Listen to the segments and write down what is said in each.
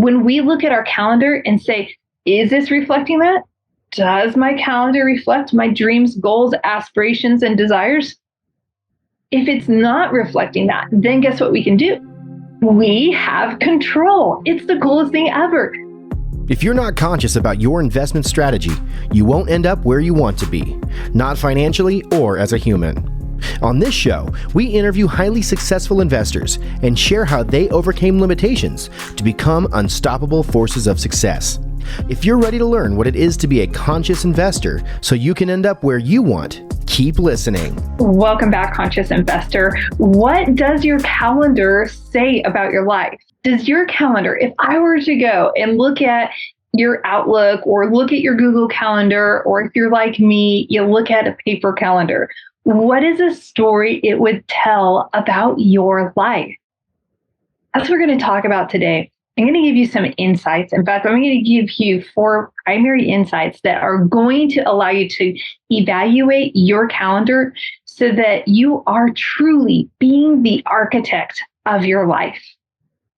When we look at our calendar and say, is this reflecting that? Does my calendar reflect my dreams, goals, aspirations, and desires? If it's not reflecting that, then guess what we can do? We have control. It's the coolest thing ever. If you're not conscious about your investment strategy, you won't end up where you want to be, not financially or as a human. On this show, we interview highly successful investors and share how they overcame limitations to become unstoppable forces of success. If you're ready to learn what it is to be a conscious investor so you can end up where you want, keep listening. Welcome back, Conscious Investor. What does your calendar say about your life? Does your calendar, if I were to go and look at your Outlook or look at your Google Calendar, or if you're like me, you look at a paper calendar, what is a story it would tell about your life? That's what we're going to talk about today. I'm going to give you some insights. In fact, I'm going to give you 4 primary insights that are going to allow you to evaluate your calendar so that you are truly being the architect of your life.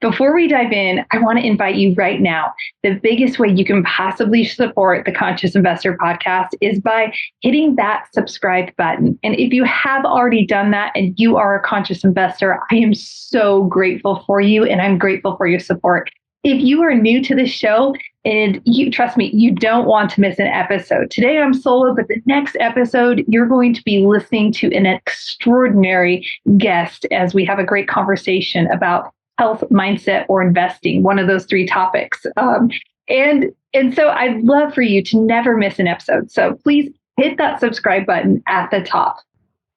Before we dive in, I want to invite you right now. The biggest way you can possibly support the Conscious Investor podcast is by hitting that subscribe button. And if you have already done that and you are a conscious investor, I am so grateful for you and I'm grateful for your support. If you are new to the show, and you trust me, you don't want to miss an episode. Today I'm solo, but the next episode, you're going to be listening to an extraordinary guest as we have a great conversation about health, mindset, or investing, one of those 3 topics. And so I'd love for you to never miss an episode. So please hit that subscribe button at the top.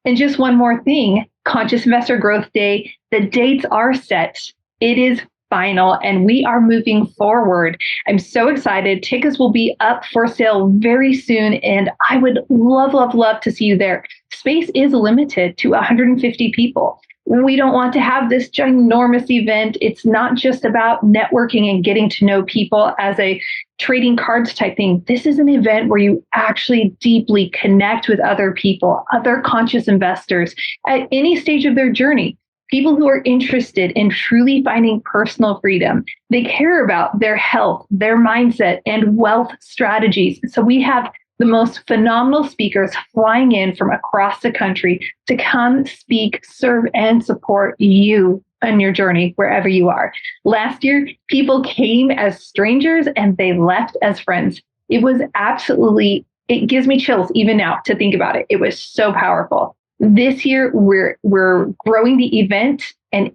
And just one more thing, Conscious Investor Growth Day, the dates are set. It is final and we are moving forward. I'm so excited. Tickets will be up for sale very soon and I would love to see you there. Space is limited to 150 people. We don't want to have this ginormous event. It's not just about networking and getting to know people as a trading cards type thing. This is an event where you actually deeply connect with other people, other conscious investors at any stage of their journey. People who are interested in truly finding personal freedom. They care about their health, their mindset, and wealth strategies. So we have the most phenomenal speakers flying in from across the country to come speak, serve, and support you on your journey wherever you are. Last year, people came as strangers and they left as friends. It was absolutely, it gives me chills even now to think about it. It was so powerful. This year, we're growing the event and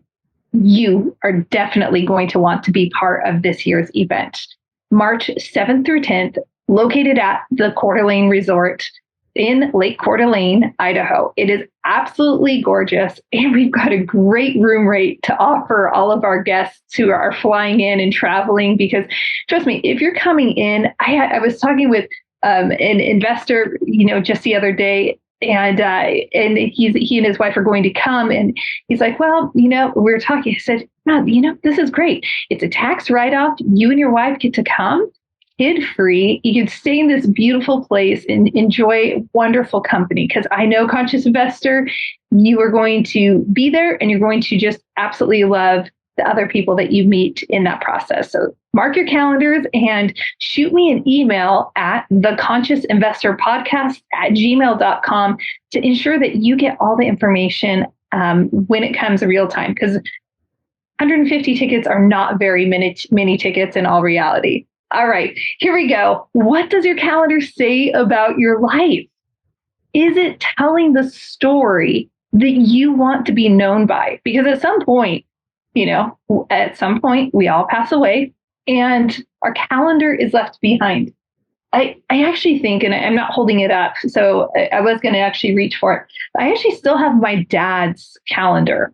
you are definitely going to want to be part of this year's event. March 7th through 10th, located at the Coeur d'Alene Resort in Lake Coeur d'Alene, Idaho. It is absolutely gorgeous, and we've got a great room rate to offer all of our guests who are flying in and traveling, because trust me, if you're coming in, I was talking with an investor, just the other day, and he and his wife are going to come, and he's like, well, we were talking, I said, no, this is great. It's a tax write-off. You and your wife get to come. Kid-free, you can stay in this beautiful place and enjoy wonderful company. Because I know, Conscious Investor, you are going to be there and you're going to just absolutely love the other people that you meet in that process. So mark your calendars and shoot me an email at theconsciousinvestorpodcast@gmail.com to ensure that you get all the information when it comes real time. Because 150 tickets are not very many tickets in all reality. All right, here we go. What does your calendar say about your life? Is it telling the story that you want to be known by? Because at some point, we all pass away and our calendar is left behind. I actually think, and I'm not holding it up, so I was going to actually reach for it. I actually still have my dad's calendar.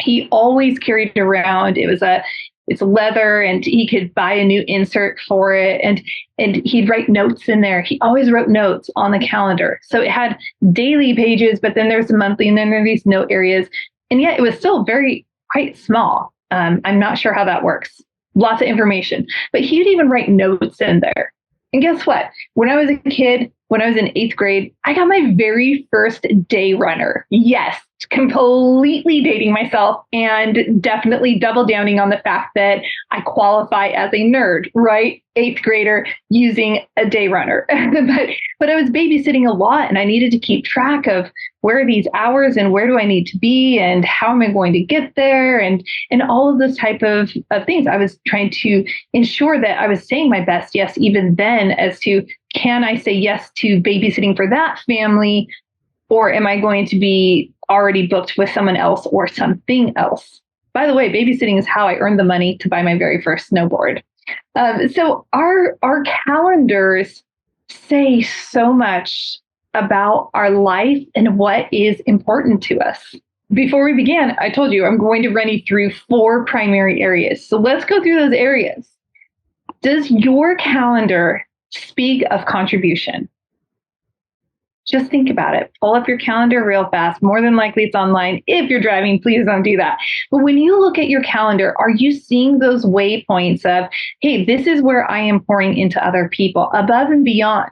He always carried around. It's leather and he could buy a new insert for it. And he'd write notes in there. He always wrote notes on the calendar. So it had daily pages, but then there's a monthly and then there are these note areas. And yet it was still quite small. I'm not sure how that works. Lots of information, but he'd even write notes in there. And guess what? When I was a kid, when I was in 8th grade, I got my very first day runner. Yes, completely dating myself and definitely double downing on the fact that I qualify as a nerd, right? Eighth grader using a day runner. but I was babysitting a lot and I needed to keep track of where are these hours and where do I need to be and how am I going to get there and all of those type of things. I was trying to ensure that I was saying my best yes even then as to can I say yes to babysitting for that family, or am I going to be already booked with someone else or something else? By the way, babysitting is how I earned the money to buy my very first snowboard. So our calendars say so much about our life and what is important to us. Before we began, I told you I'm going to run you through 4 primary areas. So let's go through those areas. Does your calendar speak of contribution? Just think about it. Pull up your calendar real fast. More than likely it's online. If you're driving, please don't do that. But when you look at your calendar, are you seeing those waypoints of, hey, this is where I am pouring into other people above and beyond?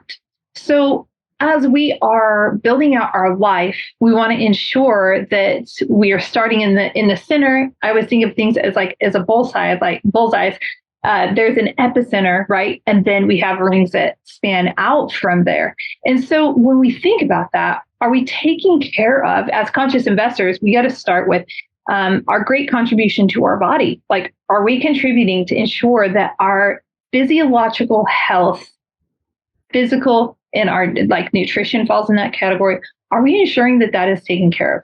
So as we are building out our life, we want to ensure that we are starting in the center. I always think of things as a bullseye, like bullseyes. There's an epicenter, right? And then we have rings that span out from there. And so when we think about that, are we taking care of, as conscious investors, we got to start with our great contribution to our body. Like, are we contributing to ensure that our physiological health, physical and our like nutrition falls in that category? Are we ensuring that that is taken care of?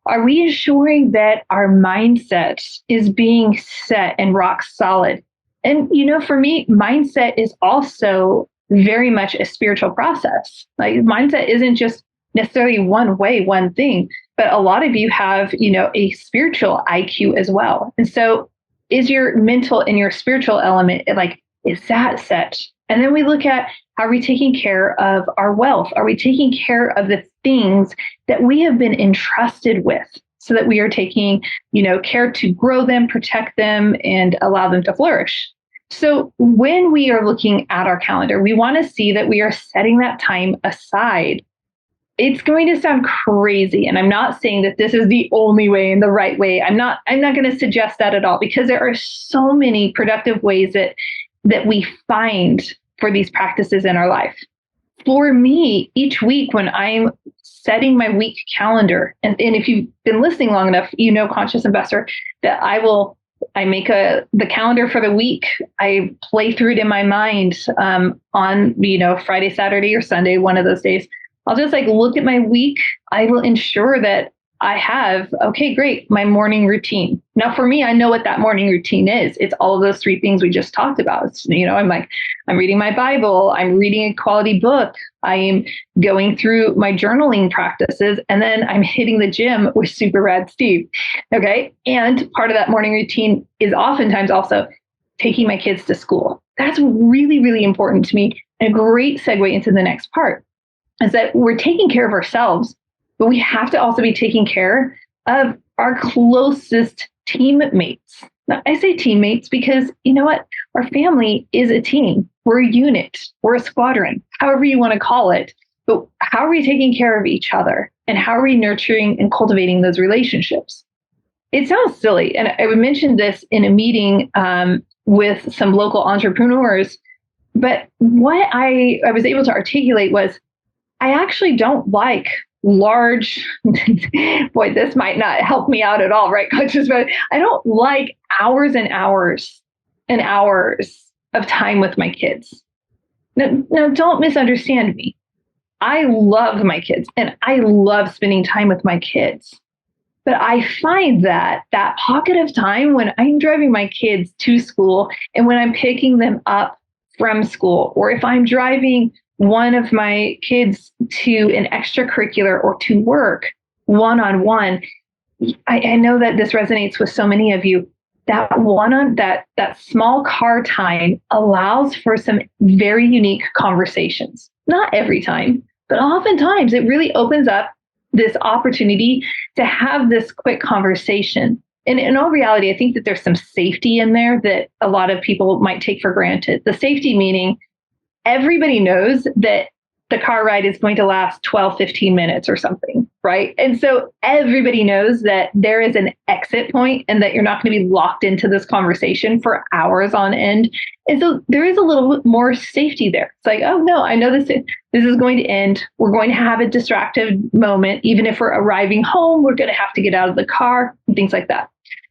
Are we ensuring that our mindset is being set and rock solid? And, for me, mindset is also very much a spiritual process. Like, mindset isn't just necessarily one way, one thing, but a lot of you have, a spiritual IQ as well. And so is your mental and your spiritual element, is that set? And then we look at, are we taking care of our wealth? Are we taking care of the things that we have been entrusted with so that we are taking, care to grow them, protect them, and allow them to flourish? So when we are looking at our calendar, we want to see that we are setting that time aside. It's going to sound crazy, and I'm not saying that this is the only way and the right way. I'm not going to suggest that at all, because there are so many productive ways that we find for these practices in our life. For me, each week when I'm setting my week calendar, and if you've been listening long enough, Conscious Investor, that I make the calendar for the week. I play through it in my mind on, Friday, Saturday, or Sunday, one of those days. I'll just look at my week. I will ensure that I have, okay, great, my morning routine. Now, for me, I know what that morning routine is. It's all of those 3 things we just talked about. It's, I'm reading my Bible. I'm reading a quality book. I am going through my journaling practices, and then I'm hitting the gym with Super Rad Steve. Okay. And part of that morning routine is oftentimes also taking my kids to school. That's really, really important to me. And a great segue into the next part is that we're taking care of ourselves, but we have to also be taking care of our closest teammates. Now, I say teammates because you know what? Our family is a team. We're a unit. We're a squadron, however you want to call it. But how are we taking care of each other? And how are we nurturing and cultivating those relationships? It sounds silly. And I mentioned this in a meeting with some local entrepreneurs. But what I was able to articulate was, I actually don't like large, boy, this might not help me out at all, right, coaches? But I don't like hours and hours and hours of time with my kids. Now, don't misunderstand me. I love my kids and I love spending time with my kids. But I find that pocket of time when I'm driving my kids to school and when I'm picking them up from school, or if I'm driving one of my kids to an extracurricular or to work one-on-one, I know that this resonates with so many of you. That small car time allows for some very unique conversations. Not every time, but oftentimes it really opens up this opportunity to have this quick conversation. And in all reality, I think that there's some safety in there that a lot of people might take for granted. The safety meaning everybody knows that the car ride is going to last 12, 15 minutes or something. right? And so everybody knows that there is an exit point and that you're not going to be locked into this conversation for hours on end. And so there is a little bit more safety there. It's like, oh no, I know this is going to end. We're going to have a distracted moment. Even if we're arriving home, we're going to have to get out of the car and things like that.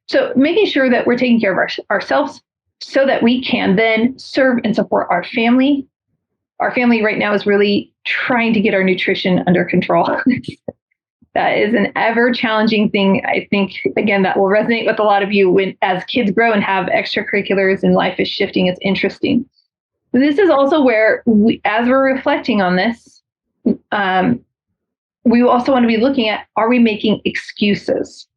So making sure that we're taking care of ourselves so that we can then serve and support our family. Our family right now is really trying to get our nutrition under control. That is an ever challenging thing. I think, again, that will resonate with a lot of you when, as kids grow and have extracurriculars and life is shifting. It's interesting. This is also where, as we're reflecting on this, we also want to be looking at, are we making excuses,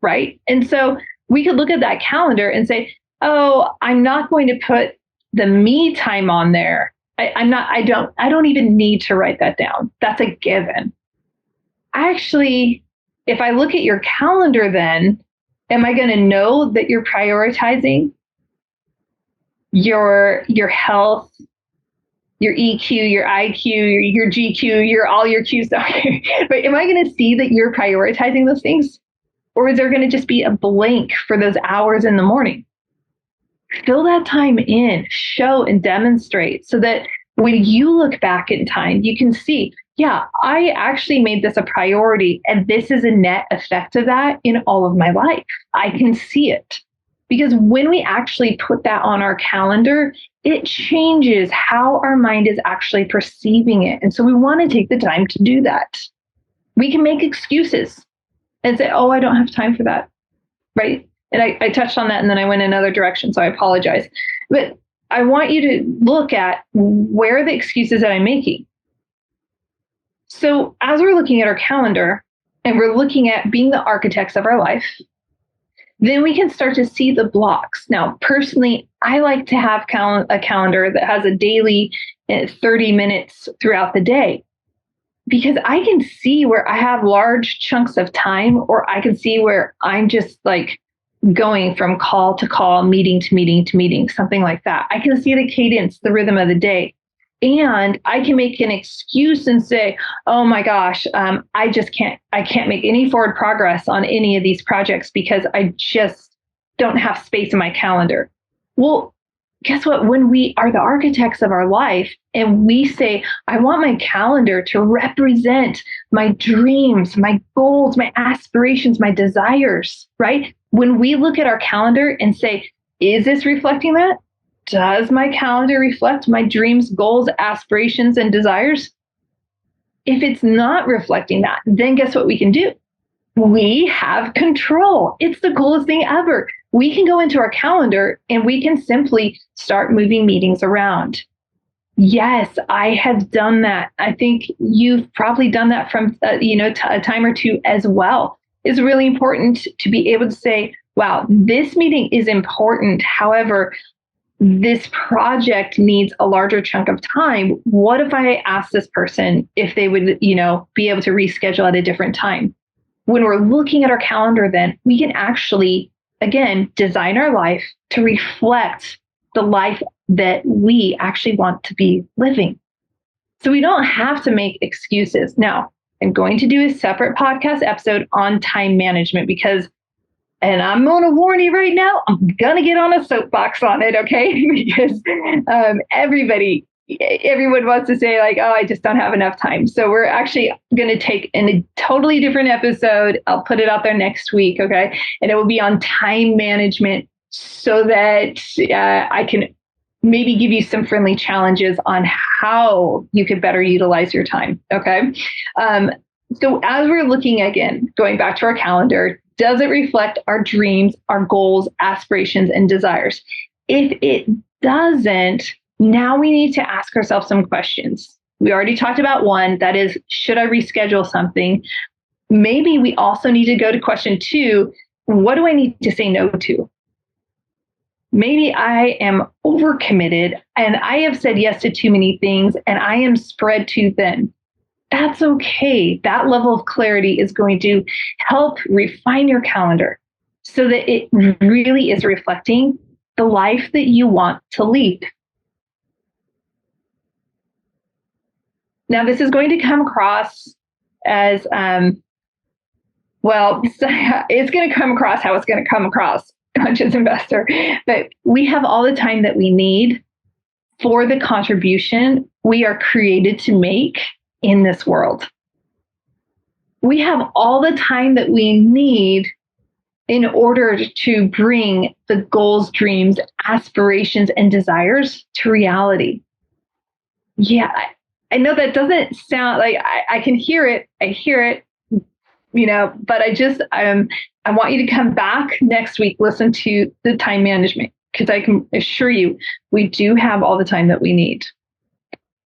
right? And so we could look at that calendar and say, oh, I'm not going to put the me time on there. I don't even need to write that down. That's a given. Actually, if I look at your calendar, then am I going to know that you're prioritizing your health, your EQ, your IQ, your GQ, all your Qs? But am I going to see that you're prioritizing those things? Or is there going to just be a blank for those hours in the morning? Fill that time in, show and demonstrate so that when you look back in time, you can see, yeah, I actually made this a priority, and this is a net effect of that in all of my life. I can see it. Because when we actually put that on our calendar, it changes how our mind is actually perceiving it. And so we want to take the time to do that. We can make excuses and say, oh, I don't have time for that, right? And I touched on that, and then I went another direction, so I apologize. But I want you to look at where are the excuses that I'm making. So as we're looking at our calendar and we're looking at being the architects of our life, then we can start to see the blocks. Now, personally, I like to have a calendar that has a daily 30 minutes throughout the day, because I can see where I have large chunks of time, or I can see where I'm just like going from call to call, meeting to meeting to meeting, something like that. I can see the cadence, the rhythm of the day. And I can make an excuse and say, oh my gosh, I can't make any forward progress on any of these projects because I just don't have space in my calendar. Well, guess what? When we are the architects of our life and we say, I want my calendar to represent my dreams, my goals, my aspirations, my desires, right? When we look at our calendar and say, is this reflecting that? Does my calendar reflect my dreams, goals, aspirations, and desires? If it's not reflecting that, then guess what we can do? We have control. It's the coolest thing ever. We can go into our calendar and we can simply start moving meetings around. Yes, I have done that. I think you've probably done that from a time or two as well. It's really important to be able to say, wow, this meeting is important. However, this project needs a larger chunk of time. What if I ask this person if they would, be able to reschedule at a different time? When we're looking at our calendar, then we can actually, again, design our life to reflect the life that we actually want to be living. So we don't have to make excuses. Now, I'm going to do a separate podcast episode on time management because, and I'm going to warn you right now, I'm going to get on a soapbox on it, okay? Because everyone wants to say like, oh, I just don't have enough time. So we're actually going to take in a totally different episode. I'll put it out there next week, okay? And it will be on time management so that I can maybe give you some friendly challenges on how you could better utilize your time, okay? So as we're looking again, going back to our calendar, does it reflect our dreams, our goals, aspirations, and desires? If it doesn't, now we need to ask ourselves some questions. We already talked about one, that is, should I reschedule something? Maybe we also need to go to question 2, what do I need to say no to? Maybe I am overcommitted and I have said yes to too many things and I am spread too thin. That's okay. That level of clarity is going to help refine your calendar so that it really is reflecting the life that you want to lead. Now, this is going to come across as, well, it's going to come across how it's going to come across, conscious investor, but we have all the time that we need for the contribution we are created to make in this world. We have all the time that we need in order to bring the goals, dreams, aspirations, and desires to reality. Yeah, I know that doesn't sound like I can hear it. I hear it, but I want you to come back next week, listen to the time management, because I can assure you, we do have all the time that we need.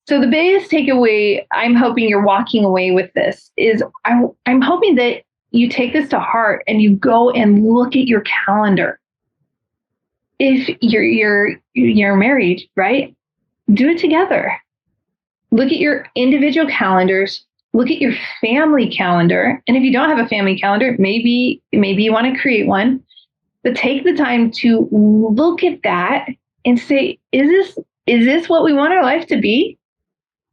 So the biggest takeaway I'm hoping you're walking away with this is I'm hoping that you take this to heart and you go and look at your calendar. If you're married, right? Do it together. Look at your individual calendars. Look at your family calendar. And if you don't have a family calendar, maybe you want to create one. But take the time to look at that and say, is this what we want our life to be?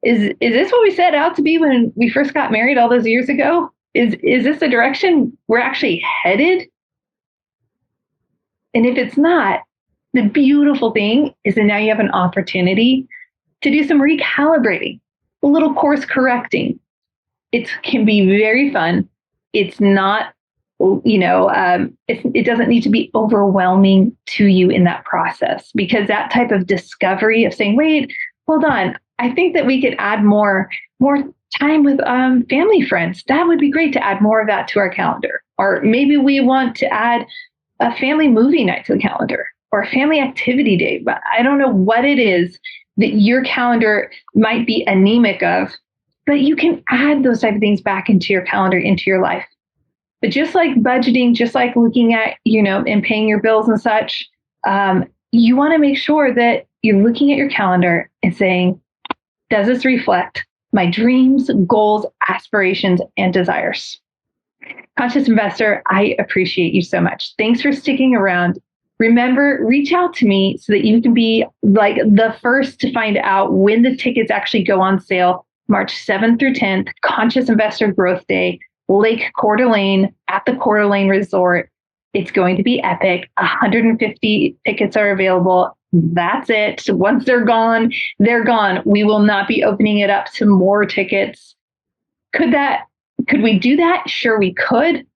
Is this what we set out to be when we first got married all those years ago? Is this the direction we're actually headed? And if it's not, the beautiful thing is that now you have an opportunity to do some recalibrating, a little course correcting. It can be very fun. It's not, it doesn't need to be overwhelming to you in that process, because that type of discovery of saying, wait, hold on, I think that we could add more time with family friends. That would be great to add more of that to our calendar. Or maybe we want to add a family movie night to the calendar, or a family activity day. But I don't know what it is that your calendar might be anemic of, but you can add those type of things back into your calendar, into your life. But just like budgeting, just like looking at, and paying your bills and such, you want to make sure that you're looking at your calendar and saying, does this reflect my dreams, goals, aspirations, and desires? Conscious Investor, I appreciate you so much. Thanks for sticking around. Remember, reach out to me so that you can be like the first to find out when the tickets actually go on sale. March 7th through 10th, Conscious Investor Growth Day, Lake Coeur d'Alene at the Coeur d'Alene Resort. It's going to be epic. 150 tickets are available. That's it. Once they're gone, they're gone. We will not be opening it up to more tickets. Could we do that? Sure, we could,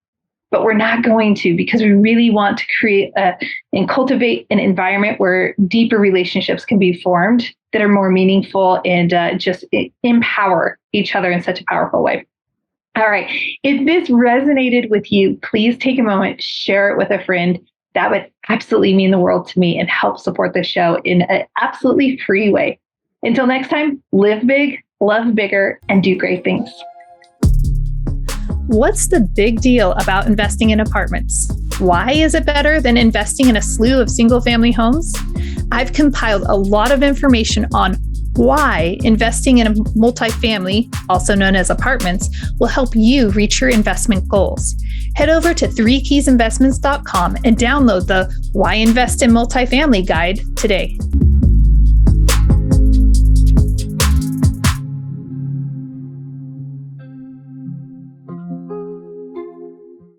but we're not going to, because we really want to create and cultivate an environment where deeper relationships can be formed that are more meaningful and just empower each other in such a powerful way. All right. If this resonated with you, please take a moment, share it with a friend. That would absolutely mean the world to me and help support the show in an absolutely free way. Until next time, live big, love bigger, and do great things. What's the big deal about investing in apartments? Why is it better than investing in a slew of single-family homes? I've compiled a lot of information on why investing in a multifamily, also known as apartments, will help you reach your investment goals. Head over to 3keysinvestments.com and download the Why Invest in Multifamily guide today.